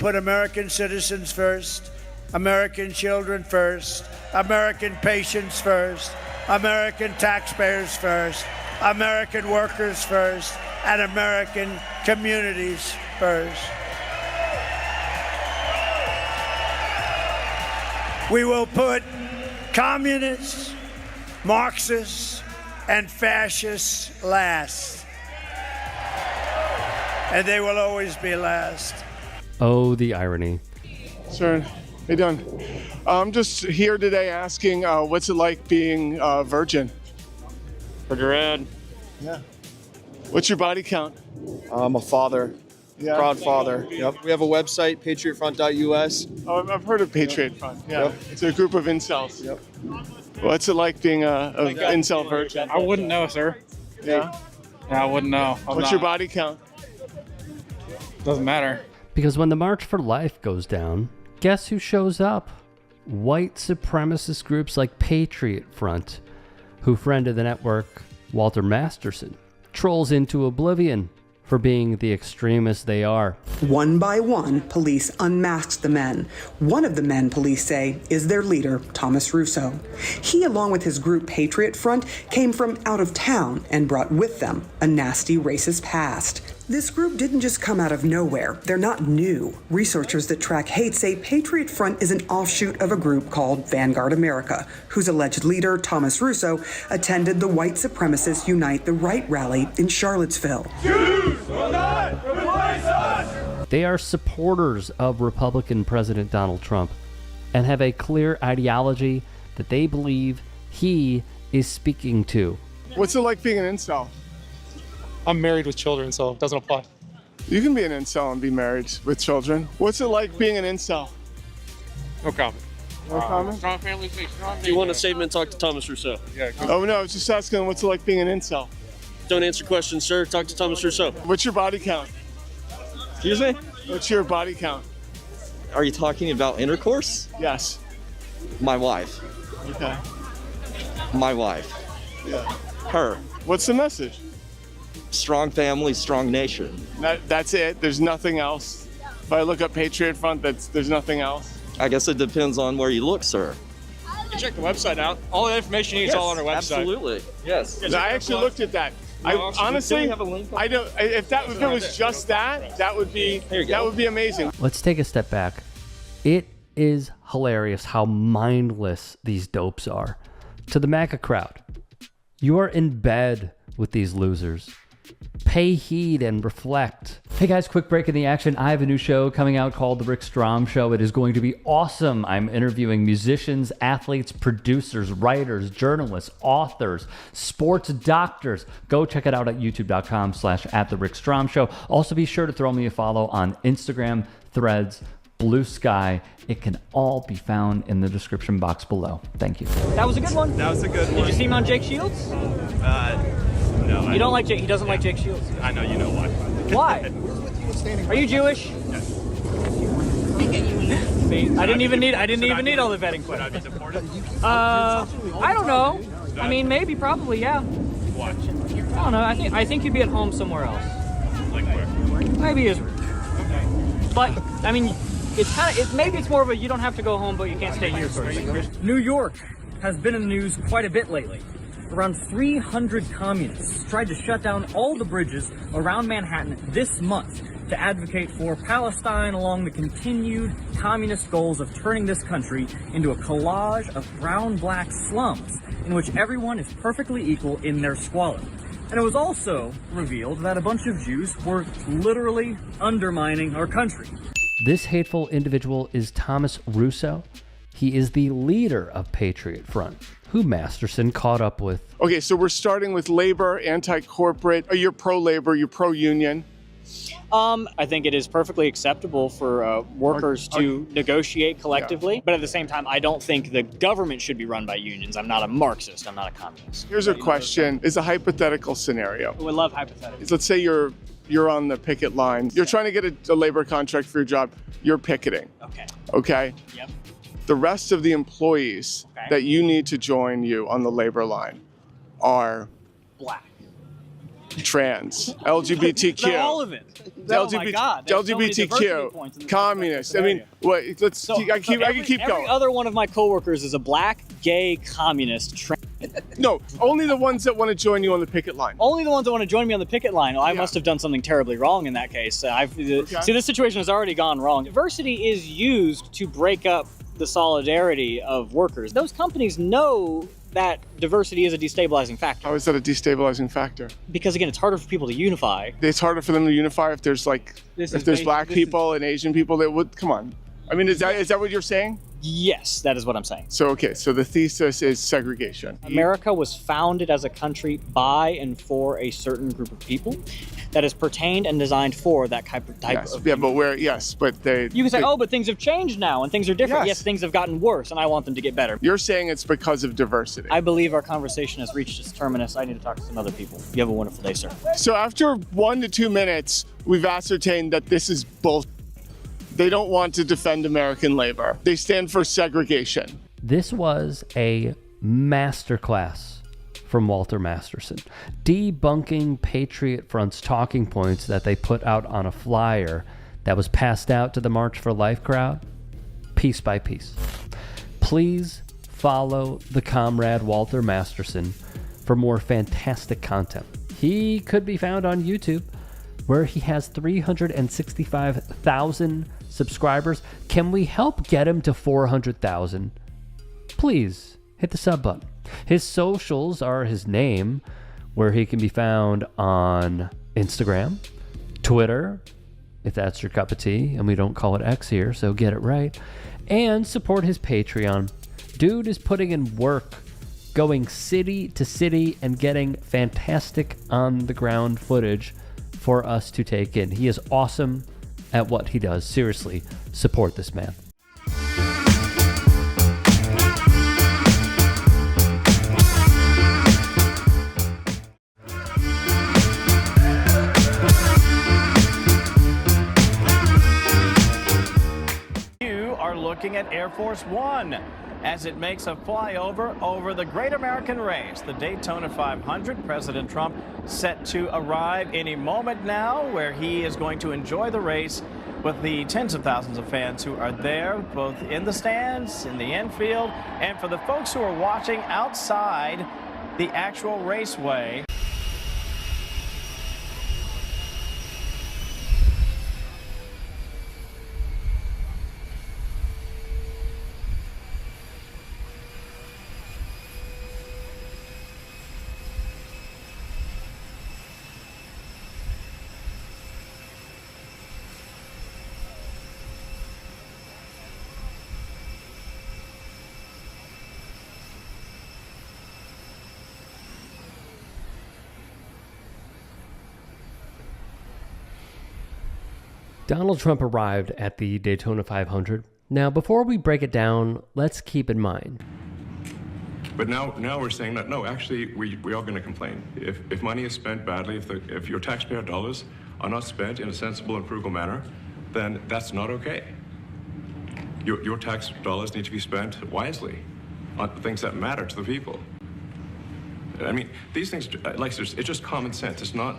put American citizens first, American children first, American patients first, American taxpayers first, American workers first, and American communities first. We will put communists, Marxists, and fascists last. And they will always be last. Oh, the irony. Sir, how you doing? I'm just here today asking, what's it like being a virgin? Pretty rad. Yeah. What's your body count? I'm a father. Yeah. Proud father. Yep. We have a website, patriotfront.us. Oh, I've heard of Patriot Front. Yeah. Yep. It's a group of incels. Yep. What's it like being a incel virgin? I wouldn't know, sir. Yeah. I wouldn't know. What's your body count? Doesn't matter. Because when the March for Life goes down, guess who shows up? White supremacist groups like Patriot Front, who friend of the network, Walter Masterson, trolls into oblivion for being the extremists they are. One by one, police unmasked the men. One of the men, police say, is their leader, Thomas Russo. He, along with his group Patriot Front, came from out of town and brought with them a nasty racist past. This group didn't just come out of nowhere. They're not new. Researchers that track hate say Patriot Front is an offshoot of a group called Vanguard America, whose alleged leader, Thomas Russo, attended the White Supremacists Unite the Right rally in Charlottesville. Jews will not replace us! They are supporters of Republican President Donald Trump and have a clear ideology that they believe he is speaking to. What's it like being an incel? I'm married with children, so it doesn't apply. You can be an incel and be married with children. What's it like being an incel? No comment. No comment? Strong family, strong. If you want a statement, talk to Thomas Rousseau. Yeah. Oh no, I was just asking what's it like being an incel? Don't answer questions, sir. Talk to Thomas Rousseau. What's your body count? Excuse me? What's your body count? Are you talking about intercourse? Yes. My wife. Okay. My wife. Yeah. Her. What's the message? Strong family, strong nation. That's it. There's nothing else. If I look up Patriot Front, there's nothing else. I guess it depends on where you look, sir. You can check the website out. All the information you need is all on our website. Absolutely. Yes. No, I actually looked at that. Honestly, I don't. If it was just that would be amazing. Let's take a step back. It is hilarious how mindless these dopes are. To the MAGA crowd, you are in bed with these losers. Pay heed and reflect. Hey guys, quick break in the action. I have a new show coming out called The Rick Strom Show. It is going to be awesome. I'm interviewing musicians, athletes, producers, writers, journalists, authors, sports doctors. Go check it out at youtube.com/@TheRickStromShow. Also be sure to throw me a follow on Instagram, Threads, Blue Sky. It can all be found in the description box below. Thank you. That was a good one. That was a good one. Did you see him on Jake Shields? No. You don't like Jake. He doesn't like Jake Shields. I know you know why. Why? Are you Jewish? Yes. See, I didn't even need all the vetting Should I be questions. deported? I don't know. I mean, maybe, probably, yeah. Why? I don't know. I think you'd be at home somewhere else. Like where? Maybe Israel. But I mean, maybe it's more of a you don't have to go home, but you can't stay here sort of thing. New York has been in the news quite a bit lately. Around 300 communists tried to shut down all the bridges around Manhattan this month to advocate for Palestine along the continued communist goals of turning this country into a collage of brown-black slums in which everyone is perfectly equal in their squalor. And it was also revealed that a bunch of Jews were literally undermining our country. This hateful individual is Thomas Russo. He is the leader of Patriot Front, who Masterson caught up with. Okay, so we're starting with labor, anti-corporate. You're pro-labor, you're pro-union. I think it is perfectly acceptable for workers to negotiate collectively, but at the same time, I don't think the government should be run by unions. I'm not a Marxist. I'm not a communist. Here's a question. It's a hypothetical scenario. We love hypotheticals. Let's say you're on the picket line. You're trying to get a labor contract for your job. You're picketing. Okay? Yep. The rest of the employees that you need to join you on the labor line are black. trans, LGBTQ. No, all of it. Oh my God. There's so many diversity points in LGBTQ, the communist. I mean, what? Let's. I can keep every going. other one of my coworkers is a black, gay, communist. No, only the ones that want to join you on the picket line. Only the ones that want to join me on the picket line. I must have done something terribly wrong in that case. See, this situation has already gone wrong. Diversity is used to break up the solidarity of workers. Those companies know that diversity is a destabilizing factor. How is that a destabilizing factor? Because again, it's harder for people to unify. It's harder for them to unify if there's black people and Asian people that would. Come on. I mean, is that what you're saying? Yes, that is what I'm saying. So, okay, so the thesis is segregation. America was founded as a country by and for a certain group of people that is pertained and designed for that type of but they... You can say, oh, but things have changed now and things are different. Yes. Yes, things have gotten worse and I want them to get better. You're saying it's because of diversity. I believe our conversation has reached its terminus. I need to talk to some other people. You have a wonderful day, sir. So after 1 to 2 minutes, we've ascertained that this is bullshit. They don't want to defend American labor. They stand for segregation. This was a masterclass from Walter Masterson, debunking Patriot Front's talking points that they put out on a flyer that was passed out to the March for Life crowd, piece by piece. Please follow the comrade Walter Masterson for more fantastic content. He could be found on YouTube, where he has 365,000 subscribers. Can we help get him to 400,000? Please hit the sub button. His socials are his name, where he can be found on Instagram, Twitter, if that's your cup of tea, and we don't call it X here, so get it right, and support his Patreon. Dude is putting in work, going city to city and getting fantastic on the ground footage for us to take in. He is awesome at what he does. Seriously, support this man. You are looking at Air Force One as it makes a flyover over the great American race, the Daytona 500. President Trump set to arrive any moment now, where he is going to enjoy the race with the tens of thousands of fans who are there, both in the stands, in the infield, and for the folks who are watching outside the actual raceway. Donald Trump arrived at the Daytona 500. Now, before we break it down, let's keep in mind. But now we're saying that, no, actually, we are going to complain. If money is spent badly, if your taxpayer dollars are not spent in a sensible and frugal manner, then that's not okay. Your tax dollars need to be spent wisely on things that matter to the people. I mean, these things, like, it's just common sense. It's not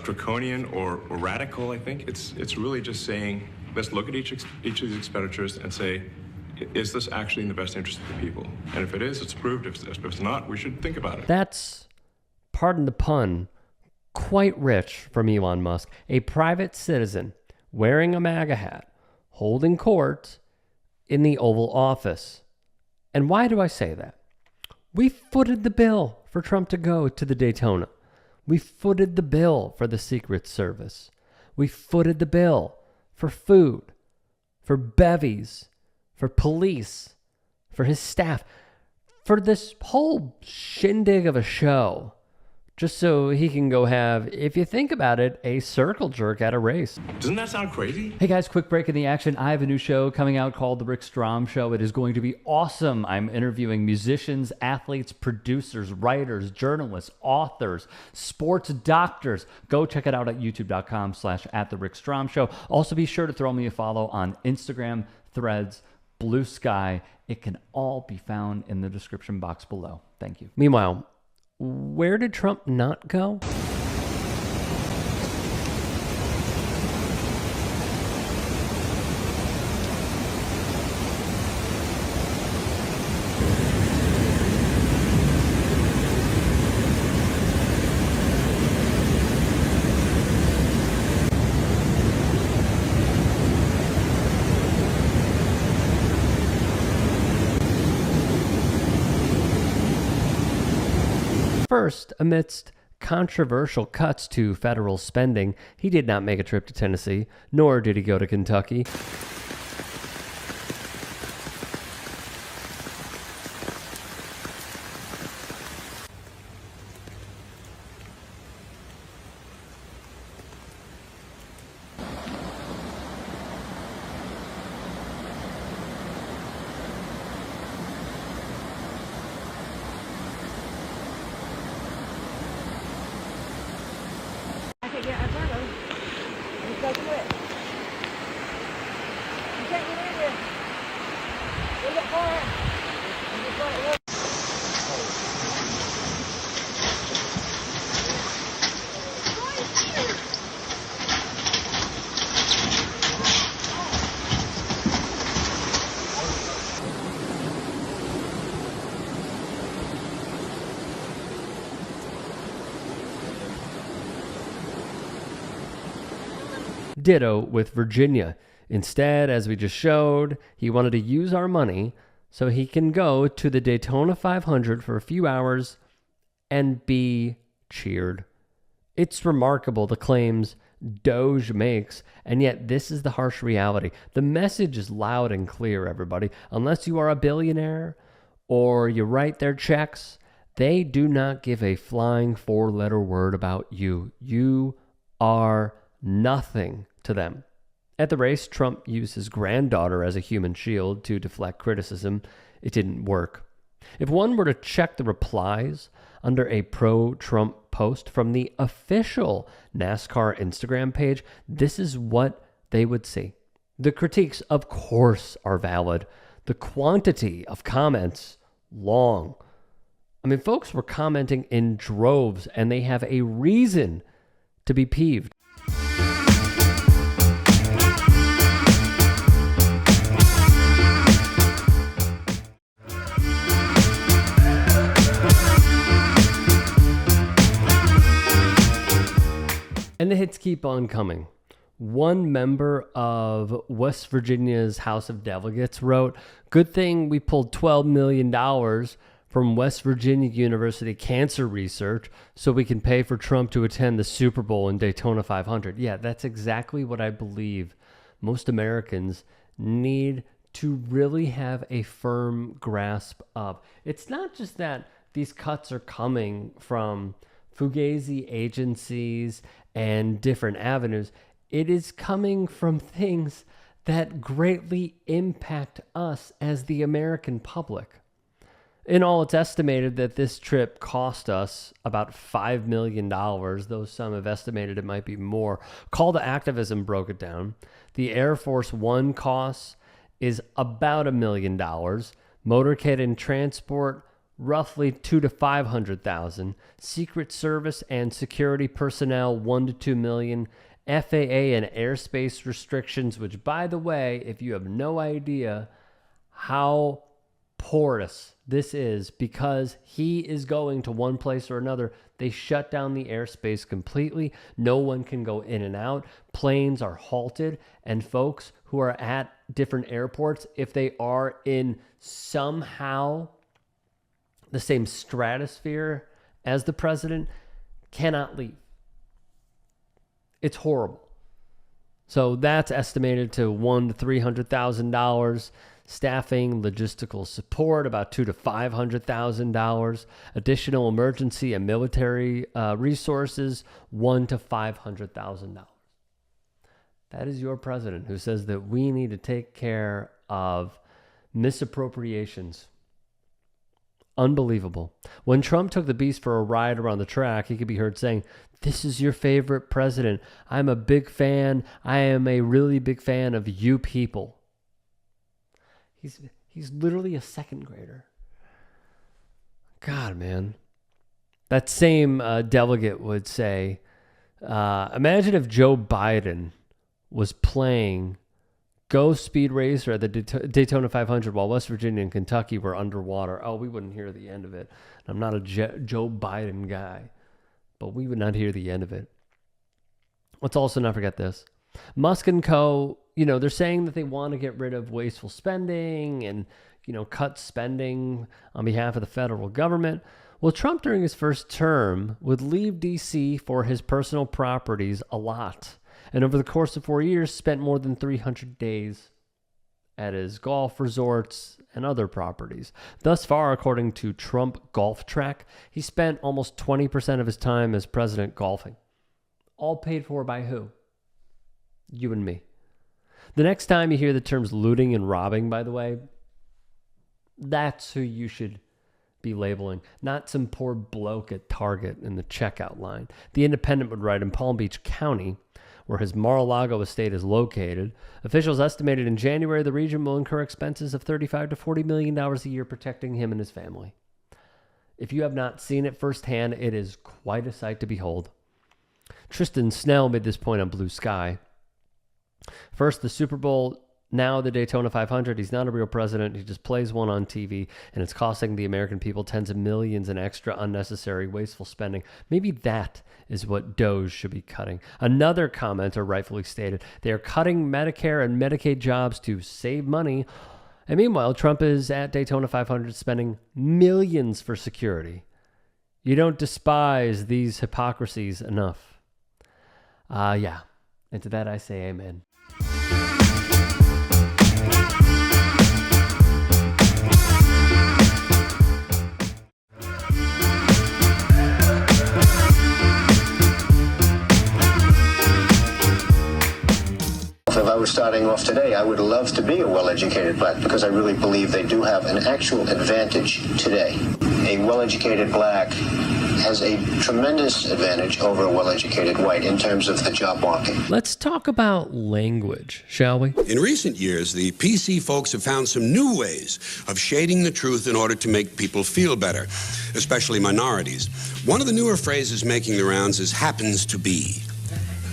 draconian or radical. I think it's really just saying, let's look at each of these expenditures and say, is this actually in the best interest of the people? And if it is, it's approved. If it's not, we should think about it. That's, pardon the pun, quite rich from Elon Musk. A private citizen wearing a MAGA hat, holding court in the Oval Office. And why do I say that? We footed the bill for Trump to go to the Daytona. We footed the bill for the Secret Service. We footed the bill for food, for bevies, for police, for his staff, for this whole shindig of a show, just so he can go have, if you think about it, a circle jerk at a race. Doesn't that sound crazy? Hey guys, quick break in the action. I have a new show coming out called The Rick Strom Show. It is going to be awesome. I'm interviewing musicians, athletes, producers, writers, journalists, authors, sports doctors. Go check it out at youtube.com/@TheRickStrom Show. Also be sure to throw me a follow on Instagram, Threads, Blue Sky. It can all be found in the description box below. Thank you. Meanwhile, where did Trump not go? First, amidst controversial cuts to federal spending, he did not make a trip to Tennessee, nor did he go to Kentucky. Ditto with Virginia. Instead, as we just showed, he wanted to use our money so he can go to the Daytona 500 for a few hours and be cheered. It's remarkable the claims Doge makes, and yet this is the harsh reality. The message is loud and clear, everybody. Unless you are a billionaire or you write their checks, they do not give a flying four-letter word about you. You are nothing to them. At the race, Trump used his granddaughter as a human shield to deflect criticism. It didn't work. If one were to check the replies under a pro-Trump post from the official NASCAR Instagram page, this is what they would see. The critiques, of course, are valid. The quantity of comments, long. I mean, folks were commenting in droves, and they have a reason to be peeved. And the hits keep on coming. One member of West Virginia's House of Delegates wrote, "Good thing we pulled $12 million from West Virginia University Cancer Research so we can pay for Trump to attend the Super Bowl in Daytona 500. Yeah, that's exactly what I believe most Americans need to really have a firm grasp of. It's not just that these cuts are coming from fugazi agencies and different avenues. It is coming from things that greatly impact us as the American public. In all, it's estimated that this trip cost us about $5 million, though some have estimated it might be more. Call to Activism broke it down. The Air Force One cost is about $1 million. Motorcade and transport, roughly $200,000 to $500,000. Secret Service and security personnel, $1 to $2 million. FAA and airspace restrictions, which, by the way, if you have no idea how porous this is, because he is going to one place or another, they shut down the airspace completely. No one can go in and out. Planes are halted, and folks who are at different airports, if they are in somehow the same stratosphere as the president, cannot leave. It's horrible. So that's estimated to $100,000 to $300,000. Staffing, logistical support, about $200,000 to $500,000. Additional emergency and military resources, $100,000 to $500,000. That is your president who says that we need to take care of misappropriations. Unbelievable. When Trump took the beast for a ride around the track, he could be heard saying, "This is your favorite president. I'm a big fan. I am a really big fan of you people." He's literally a second grader. God, man. That same delegate would say, imagine if Joe Biden was playing Go Speed Racer at the Daytona 500 while West Virginia and Kentucky were underwater. Oh, we wouldn't hear the end of it. I'm not a Joe Biden guy, but we would not hear the end of it. Let's also not forget this. Musk and co., they're saying that they want to get rid of wasteful spending and, cut spending on behalf of the federal government. Well, Trump during his first term would leave D.C. for his personal properties a lot. And over the course of 4 years, spent more than 300 days at his golf resorts and other properties. Thus far, according to Trump Golf Track, he spent almost 20% of his time as president golfing. All paid for by who? You and me. The next time you hear the terms looting and robbing, by the way, that's who you should be labeling, not some poor bloke at Target in the checkout line. The Independent would write, in Palm Beach County, where his Mar-a-Lago estate is located, officials estimated in January the region will incur expenses of $35 to $40 million a year protecting him and his family. If you have not seen it firsthand, it is quite a sight to behold. Tristan Snell made this point on Blue Sky. First, the Super Bowl, now the Daytona 500. He's not a real president. He just plays one on TV, and it's costing the American people tens of millions in extra unnecessary wasteful spending. Maybe that is what Doge should be cutting. Another commenter rightfully stated, they are cutting Medicare and Medicaid jobs to save money. And meanwhile, Trump is at Daytona 500 spending millions for security. You don't despise these hypocrisies enough. Yeah. And to that I say amen. If I was starting off today, I would love to be a well-educated black because I really believe they do have an actual advantage today. A well-educated black has a tremendous advantage over a well-educated white in terms of the job market. Let's talk about language, shall we? In recent years, the PC folks have found some new ways of shading the truth in order to make people feel better, especially minorities. One of the newer phrases making the rounds is happens to be.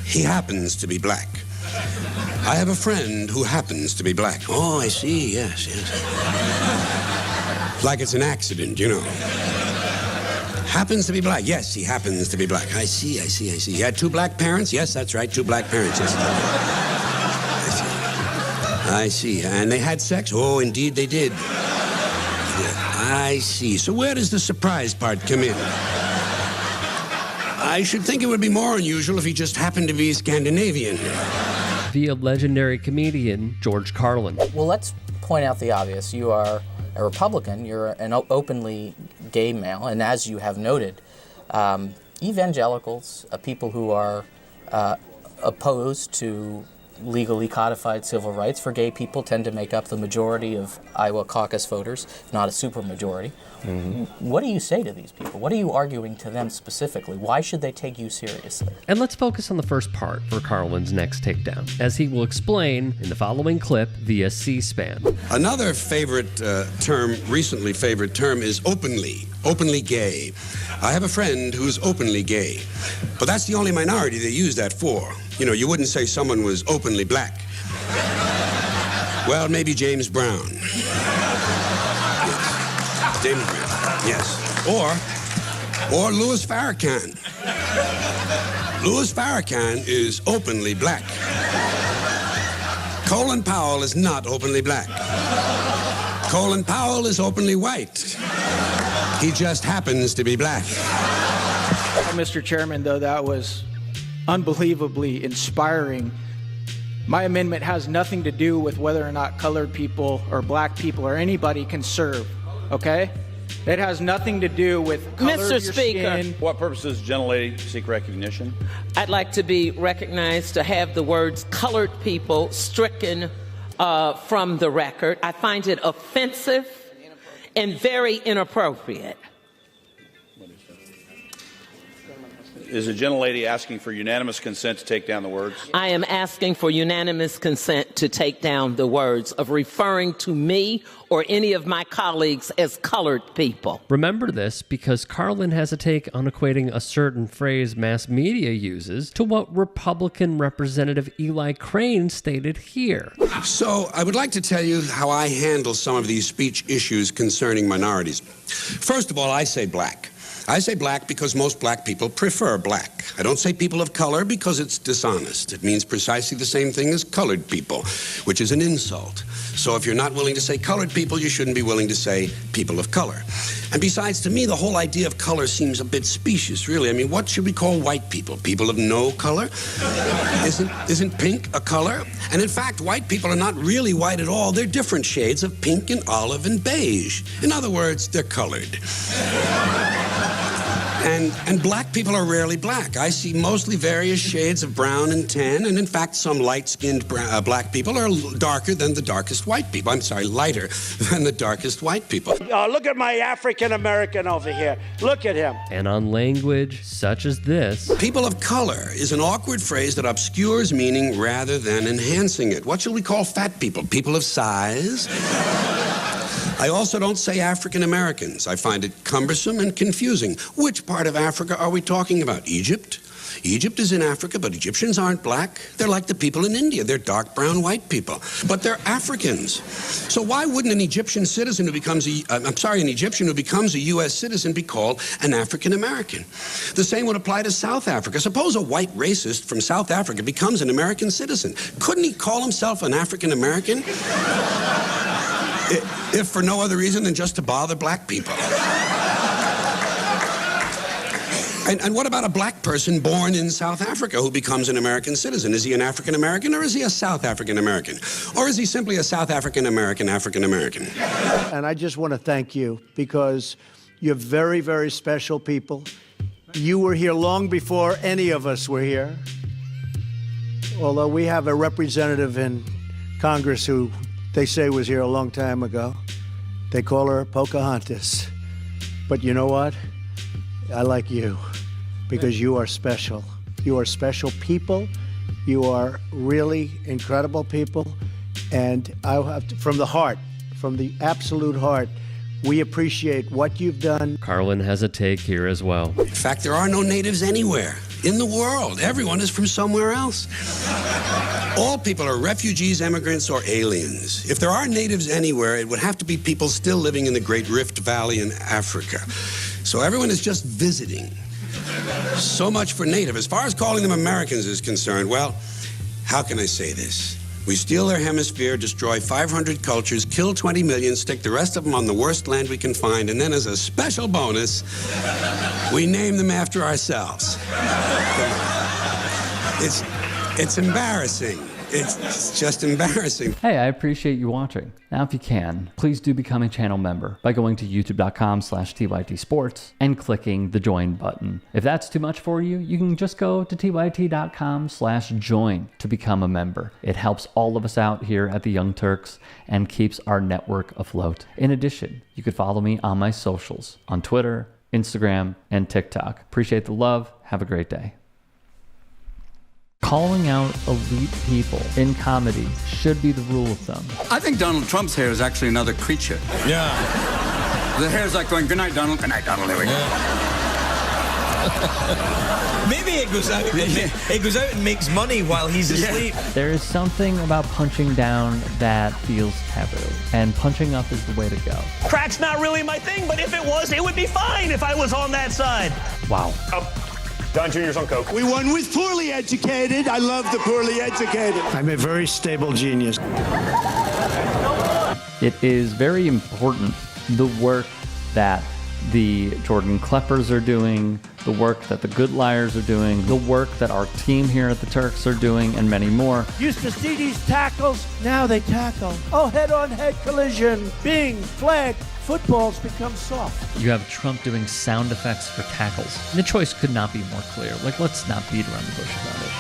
He happens to be black. I have a friend who happens to be black. Oh, I see, yes. Like it's an accident, Happens to be black. Yes, he happens to be black. I see. He had two black parents? Yes, that's right, two black parents. Yes. I see. And they had sex? Oh, indeed they did. Yeah, I see. So where does the surprise part come in? I should think it would be more unusual if he just happened to be Scandinavian. Via legendary comedian George Carlin. Well, let's point out the obvious. You are a Republican. You're an openly gay male. And as you have noted, evangelicals, people who are opposed to legally codified civil rights for gay people tend to make up the majority of Iowa caucus voters, if not a supermajority. Mm-hmm. What do you say to these people? What are you arguing to them specifically? Why should they take you seriously? And let's focus on the first part for Carlin's next takedown, as he will explain in the following clip via C-SPAN. Another recently favorite term is openly gay. I have a friend who's openly gay, but that's the only minority they use that for. You wouldn't say someone was openly black. Well, maybe James Brown. Yes. James Brown, yes. Or Louis Farrakhan. Louis Farrakhan is openly black. Colin Powell is not openly black. Colin Powell is openly white. He just happens to be black. Mr. Chairman, though, that was unbelievably inspiring. My amendment has nothing to do with whether or not colored people or black people or anybody can serve, okay? It has nothing to do with color Mr. of your Speaker, skin. What purpose does the gentlelady seek recognition? I'd like to be recognized to have the words colored people stricken from the record. I find it offensive and very inappropriate. Is the gentlelady asking for unanimous consent to take down the words? I am asking for unanimous consent to take down the words of referring to me or any of my colleagues as colored people. Remember this because Carlin has a take on equating a certain phrase mass media uses to what Republican Representative Eli Crane stated here. So I would like to tell you how I handle some of these speech issues concerning minorities. First of all, I say black. I say black because most black people prefer black. I don't say people of color because it's dishonest. It means precisely the same thing as colored people, which is an insult. So if you're not willing to say colored people, you shouldn't be willing to say people of color. And besides, to me, the whole idea of color seems a bit specious, really. I mean, what should we call white people? People of no color? Isn't pink a color? And in fact, white people are not really white at all. They're different shades of pink and olive and beige. In other words, they're colored. And black people are rarely black. I see mostly various shades of brown and tan, and in fact, some light-skinned black people are darker than the darkest white people. I'm sorry, lighter than the darkest white people. Look at my African-American over here. Look at him. And on language such as this, people of color is an awkward phrase that obscures meaning rather than enhancing it. What shall we call fat people? People of size? I also don't say African Americans. I find it cumbersome and confusing. Which part of Africa are we talking about? Egypt? Egypt is in Africa, but Egyptians aren't black. They're like the people in India. They're dark brown white people. But they're Africans. So why wouldn't an Egyptian citizen who becomes an Egyptian who becomes a U.S. citizen be called an African American? The same would apply to South Africa. Suppose a white racist from South Africa becomes an American citizen. Couldn't he call himself an African American? If for no other reason than just to bother black people. And what about a black person born in South Africa who becomes an American citizen? Is he an African American or is he a South African American? Or is he simply a South African American African American? And I just want to thank you because you're very, very special people. You were here long before any of us were here. Although we have a representative in Congress who they say was here a long time ago. They call her Pocahontas. But you know what? I like you because you are special. You are special people. You are really incredible people. And I have to, from the heart, from the absolute heart, we appreciate what you've done. Carlin has a take here as well. In fact, there are no natives anywhere in the world. Everyone is from somewhere else. All people are refugees, immigrants, or aliens. If there are natives anywhere, it would have to be people still living in the Great Rift Valley in Africa. So everyone is just visiting. So much for native. As far as calling them Americans is concerned, well, how can I say this? We steal their hemisphere, destroy 500 cultures, kill 20 million, stick the rest of them on the worst land we can find, and then as a special bonus, we name them after ourselves. It's embarrassing. It's just embarrassing. Hey, I appreciate you watching. Now, if you can, please do become a channel member by going to youtube.com/TYT Sports and clicking the join button. If that's too much for you, you can just go to tyt.com/join to become a member. It helps all of us out here at the Young Turks and keeps our network afloat. In addition, you could follow me on my socials on Twitter, Instagram, and TikTok. Appreciate the love. Have a great day. Calling out elite people in comedy should be the rule of thumb. I think Donald Trump's hair is actually another creature. Yeah. The hair's like going, good night, Donald. Good night, Donald. Here we go. Maybe it goes out. It goes out and makes money while he's asleep. There is something about punching down that feels taboo, and punching up is the way to go. Crack's not really my thing, but if it was, it would be fine if I was on that side. Wow. Don Jr.'s on coke. We won with poorly educated. I love the poorly educated. I'm a very stable genius. It is very important, the work that the Jordan Kleppers are doing, the work that the Good Liars are doing, the work that our team here at the Turks are doing, and many more. Used to see these tackles, now they tackle. Oh, head-on-head collision, bing, flag. Football's become soft. You have Trump doing sound effects for tackles. The choice could not be more clear. Like, let's not beat around the bush about it.